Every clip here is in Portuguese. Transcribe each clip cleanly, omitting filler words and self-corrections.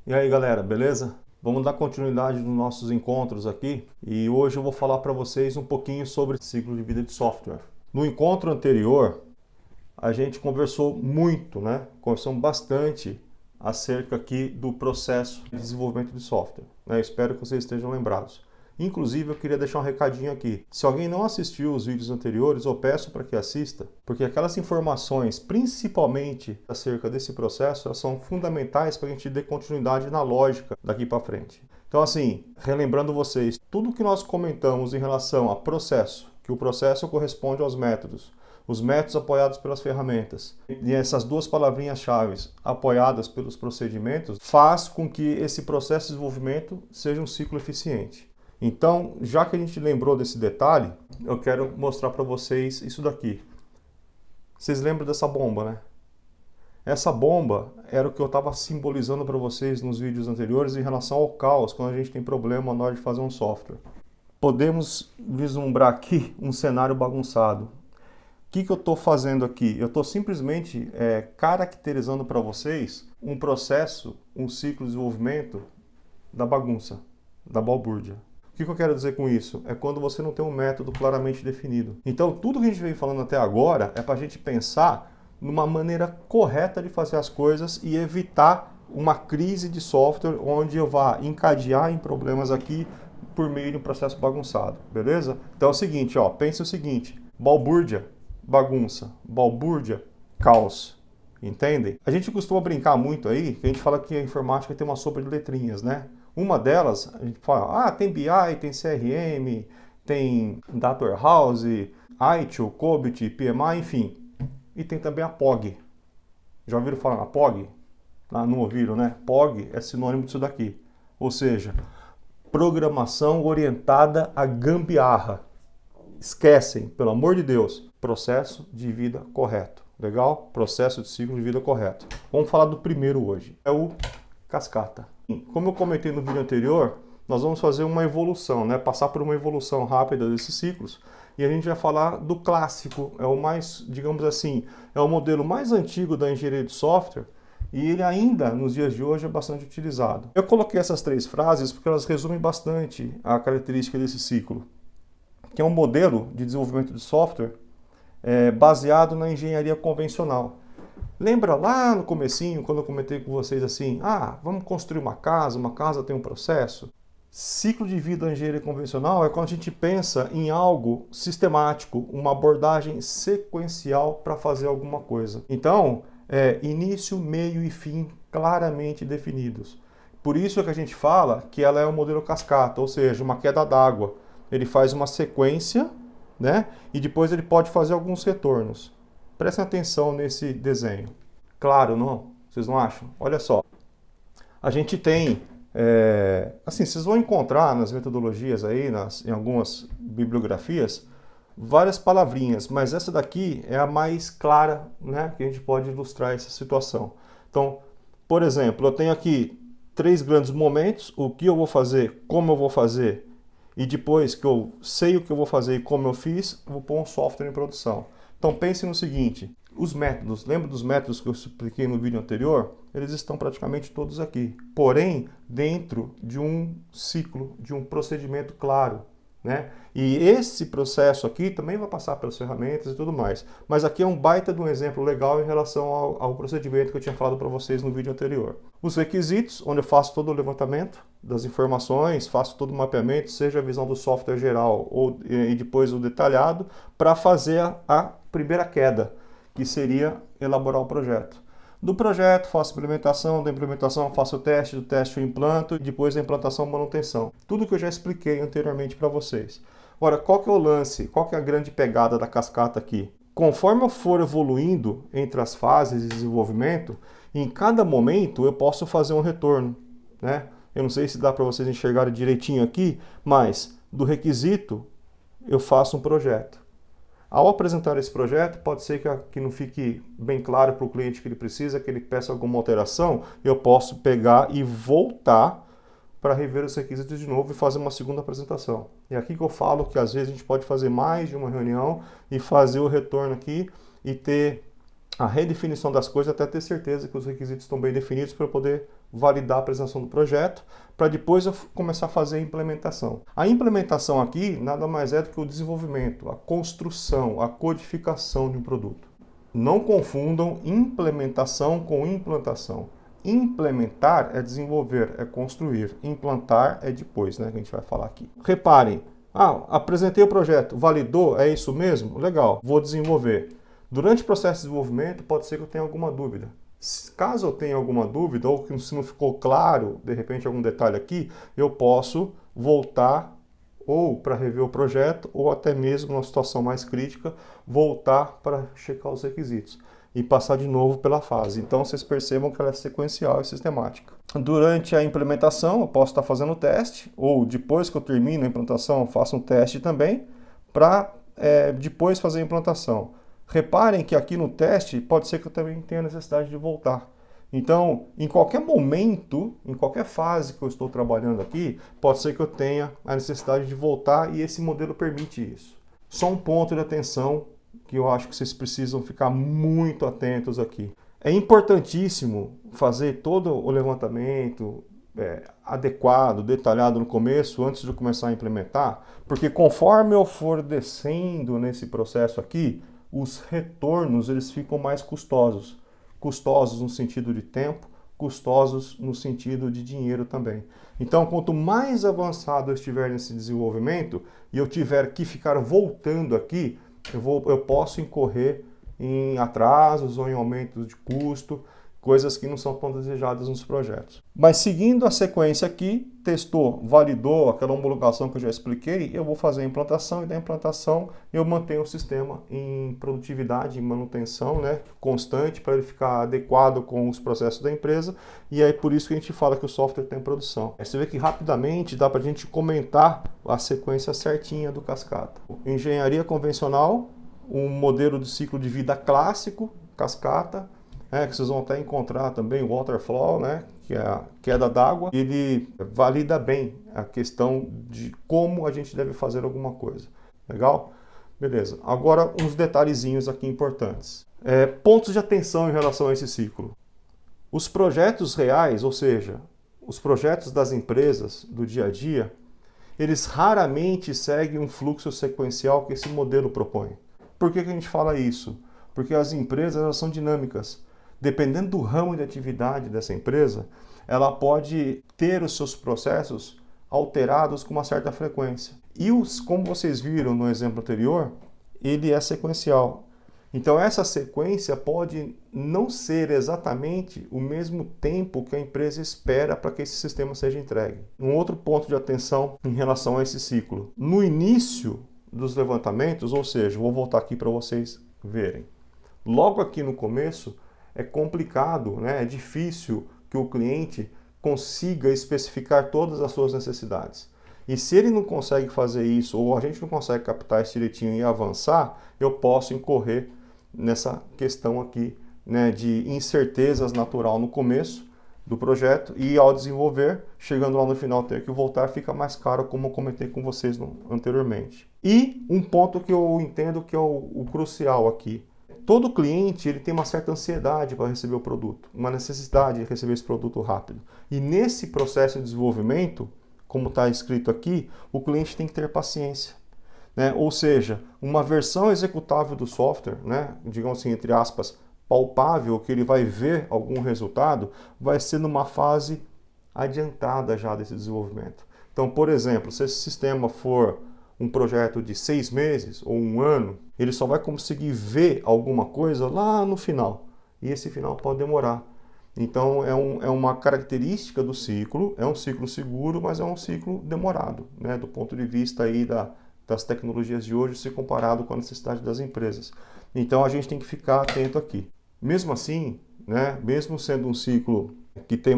E aí galera, beleza? Vamos dar continuidade nos nossos encontros aqui e hoje eu vou falar para vocês um pouquinho sobre ciclo de vida de software. No encontro anterior, a gente conversou muito, né? Conversamos bastante acerca aqui do processo de desenvolvimento de software, né? Espero que vocês estejam lembrados. Inclusive, eu queria deixar um recadinho aqui. Se alguém não assistiu os vídeos anteriores, eu peço para que assista, porque aquelas informações, principalmente acerca desse processo, elas são fundamentais para a gente dar continuidade na lógica daqui para frente. Então, assim, relembrando vocês, tudo que nós comentamos em relação a processo, que o processo corresponde aos métodos, os métodos apoiados pelas ferramentas e essas duas palavrinhas-chave apoiadas pelos procedimentos, faz com que esse processo de desenvolvimento seja um ciclo eficiente. Então, já que a gente lembrou desse detalhe, eu quero mostrar para vocês isso daqui. Vocês lembram dessa bomba, né? Essa bomba era o que eu estava simbolizando para vocês nos vídeos anteriores em relação ao caos, quando a gente tem problema na hora de fazer um software. Podemos vislumbrar aqui um cenário bagunçado. O que eu estou fazendo aqui? Eu estou simplesmente caracterizando para vocês um processo, um ciclo de desenvolvimento da bagunça, da balbúrdia. O que eu quero dizer com isso? É quando você não tem um método claramente definido. Então, tudo que a gente vem falando até agora é para a gente pensar numa maneira correta de fazer as coisas e evitar uma crise de software onde eu vá encadear em problemas aqui por meio de um processo bagunçado, beleza? Então é o seguinte, ó, pense o seguinte, balbúrdia, bagunça, balbúrdia, caos, entendem? A gente costuma brincar muito aí, que a gente fala que a informática tem uma sopa de letrinhas, né? Uma delas, a gente fala, tem BI, tem CRM, tem Data Warehouse, ITIL, COBIT, PMI, enfim. E tem também a POG. Já ouviram falar na POG? Não ouviram, né? POG é sinônimo disso daqui. Ou seja, programação orientada a gambiarra. Esquecem, pelo amor de Deus, processo de vida correto. Legal? Processo de ciclo de vida correto. Vamos falar do primeiro hoje. É o cascata. Como eu comentei no vídeo anterior, nós vamos fazer uma evolução, né? Passar por uma evolução rápida desses ciclos e a gente vai falar do clássico, é o mais, digamos assim, é o modelo mais antigo da engenharia de software e ele ainda, nos dias de hoje, é bastante utilizado. Eu coloquei essas três frases porque elas resumem bastante a característica desse ciclo, que é um modelo de desenvolvimento de software baseado na engenharia convencional. Lembra lá no comecinho, quando eu comentei com vocês assim, vamos construir uma casa tem um processo? Ciclo de vida da engenharia convencional é quando a gente pensa em algo sistemático, uma abordagem sequencial para fazer alguma coisa. Então, início, meio e fim claramente definidos. Por isso é que a gente fala que ela é um modelo cascata, ou seja, uma queda d'água. Ele faz uma sequência, né? E depois ele pode fazer alguns retornos. Prestem atenção nesse desenho. Claro, não? Vocês não acham? Olha só. A gente tem, assim, vocês vão encontrar nas metodologias aí, em algumas bibliografias, várias palavrinhas, mas essa daqui é a mais clara, né, que a gente pode ilustrar essa situação. Então, por exemplo, eu tenho aqui 3 grandes momentos, o que eu vou fazer, como eu vou fazer, e depois que eu sei o que eu vou fazer e como eu fiz, eu vou pôr um software em produção. Então pense no seguinte, os métodos, lembra dos métodos que eu expliquei no vídeo anterior? Eles estão praticamente todos aqui, porém dentro de um ciclo, de um procedimento claro, né? E esse processo aqui também vai passar pelas ferramentas e tudo mais, mas aqui é um baita de um exemplo legal em relação ao procedimento que eu tinha falado para vocês no vídeo anterior. Os requisitos, onde eu faço todo o levantamento das informações, faço todo o mapeamento, seja a visão do software geral e depois o detalhado, para fazer a primeira queda, que seria elaborar o projeto. Do projeto faço implementação, da implementação faço o teste, do teste eu implanto e depois da implantação manutenção. Tudo que eu já expliquei anteriormente para vocês. Agora, qual que é o lance? Qual que é a grande pegada da cascata aqui? Conforme eu for evoluindo entre as fases de desenvolvimento, em cada momento eu posso fazer um retorno, né? Eu não sei se dá para vocês enxergarem direitinho aqui, mas do requisito eu faço um projeto. Ao apresentar esse projeto, pode ser que não fique bem claro para o cliente que ele precisa, que ele peça alguma alteração, eu posso pegar e voltar para rever os requisitos de novo e fazer uma segunda apresentação. É aqui que eu falo que às vezes a gente pode fazer mais de uma reunião e fazer o retorno aqui e ter a redefinição das coisas até ter certeza que os requisitos estão bem definidos para eu poder validar a apresentação do projeto, para depois eu começar a fazer a implementação. A implementação aqui nada mais é do que o desenvolvimento, a construção, a codificação de um produto. Não confundam implementação com implantação. Implementar é desenvolver, é construir. Implantar é depois, né, que a gente vai falar aqui. Reparem, apresentei o projeto, validou, é isso mesmo? Legal, vou desenvolver. Durante o processo de desenvolvimento, pode ser que eu tenha alguma dúvida. Caso eu tenha alguma dúvida, ou que se não ficou claro, de repente, algum detalhe aqui, eu posso voltar ou para rever o projeto, ou até mesmo, numa situação mais crítica, voltar para checar os requisitos e passar de novo pela fase. Então, vocês percebam que ela é sequencial e sistemática. Durante a implementação, eu posso estar fazendo o teste, ou depois que eu termino a implantação, eu faço um teste também, para depois fazer a implantação. Reparem que aqui no teste, pode ser que eu também tenha necessidade de voltar. Então, em qualquer momento, em qualquer fase que eu estou trabalhando aqui, pode ser que eu tenha a necessidade de voltar e esse modelo permite isso. Só um ponto de atenção que eu acho que vocês precisam ficar muito atentos aqui. É importantíssimo fazer todo o levantamento adequado, detalhado no começo, antes de começar a implementar, porque conforme eu for descendo nesse processo aqui, os retornos eles ficam mais custosos. Custosos no sentido de tempo, custosos no sentido de dinheiro também. Então, quanto mais avançado eu estiver nesse desenvolvimento e eu tiver que ficar voltando aqui, eu posso incorrer em atrasos ou em aumentos de custo, coisas que não são tão desejadas nos projetos. Mas seguindo a sequência aqui, testou, validou aquela homologação que eu já expliquei, eu vou fazer a implantação e da implantação eu mantenho o sistema em produtividade, em manutenção, né, constante para ele ficar adequado com os processos da empresa, e é por isso que a gente fala que o software tem produção. Você vê que rapidamente dá para a gente comentar a sequência certinha do cascata. Engenharia convencional, um modelo de ciclo de vida clássico, cascata, que vocês vão até encontrar também o waterfall, né, que é a queda d'água. Ele valida bem a questão de como a gente deve fazer alguma coisa. Legal? Beleza. Agora uns detalhezinhos aqui importantes. Pontos de atenção em relação a esse ciclo. Os projetos reais, ou seja, os projetos das empresas do dia a dia, eles raramente seguem um fluxo sequencial que esse modelo propõe. Por que a gente fala isso? Porque as empresas elas são dinâmicas. Dependendo do ramo de atividade dessa empresa, ela pode ter os seus processos alterados com uma certa frequência. E como vocês viram no exemplo anterior, ele é sequencial. Então essa sequência pode não ser exatamente o mesmo tempo que a empresa espera para que esse sistema seja entregue. Um outro ponto de atenção em relação a esse ciclo. No início dos levantamentos, ou seja, vou voltar aqui para vocês verem. Logo aqui no começo, é complicado, né? É difícil que o cliente consiga especificar todas as suas necessidades. E se ele não consegue fazer isso, ou a gente não consegue captar isso direitinho e avançar, eu posso incorrer nessa questão aqui, né, de incertezas natural no começo do projeto e ao desenvolver, chegando lá no final ter que voltar, fica mais caro, como eu comentei com vocês anteriormente. E um ponto que eu entendo que é o crucial aqui. Todo cliente ele tem uma certa ansiedade para receber o produto, uma necessidade de receber esse produto rápido. E nesse processo de desenvolvimento, como está escrito aqui, o cliente tem que ter paciência, né? Ou seja, uma versão executável do software, né, digamos assim, entre aspas, palpável, que ele vai ver algum resultado, vai ser numa fase adiantada já desse desenvolvimento. Então, por exemplo, se esse sistema for um projeto de 6 meses ou 1 ano, ele só vai conseguir ver alguma coisa lá no final. E esse final pode demorar. Então é uma característica do ciclo, é um ciclo seguro, mas é um ciclo demorado, né, do ponto de vista aí das tecnologias de hoje, se comparado com a necessidade das empresas. Então a gente tem que ficar atento aqui. Mesmo assim, né, mesmo sendo um ciclo que tem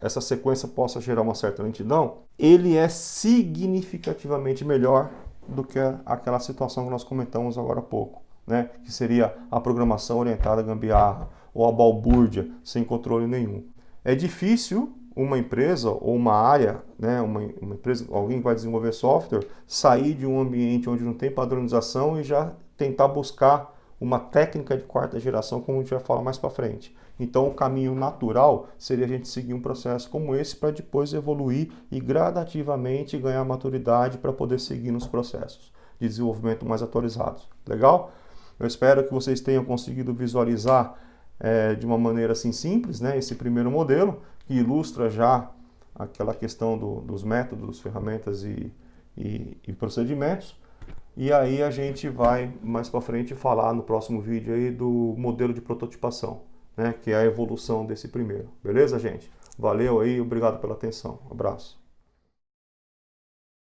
essa sequência possa gerar uma certa lentidão, ele é significativamente melhor do que aquela situação que nós comentamos agora há pouco, né? Que seria a programação orientada à gambiarra ou a balbúrdia sem controle nenhum. É difícil uma empresa ou uma área, né, uma empresa, alguém que vai desenvolver software, sair de um ambiente onde não tem padronização e já tentar buscar uma técnica de quarta geração, como a gente vai falar mais para frente. Então, o caminho natural seria a gente seguir um processo como esse para depois evoluir e gradativamente ganhar maturidade para poder seguir nos processos de desenvolvimento mais atualizados. Legal? Eu espero que vocês tenham conseguido visualizar de uma maneira assim simples, né, esse primeiro modelo, que ilustra já aquela questão dos métodos, ferramentas e procedimentos. E aí a gente vai mais para frente falar no próximo vídeo aí do modelo de prototipação, né, que é a evolução desse primeiro. Beleza, gente? Valeu aí, obrigado pela atenção. Um abraço.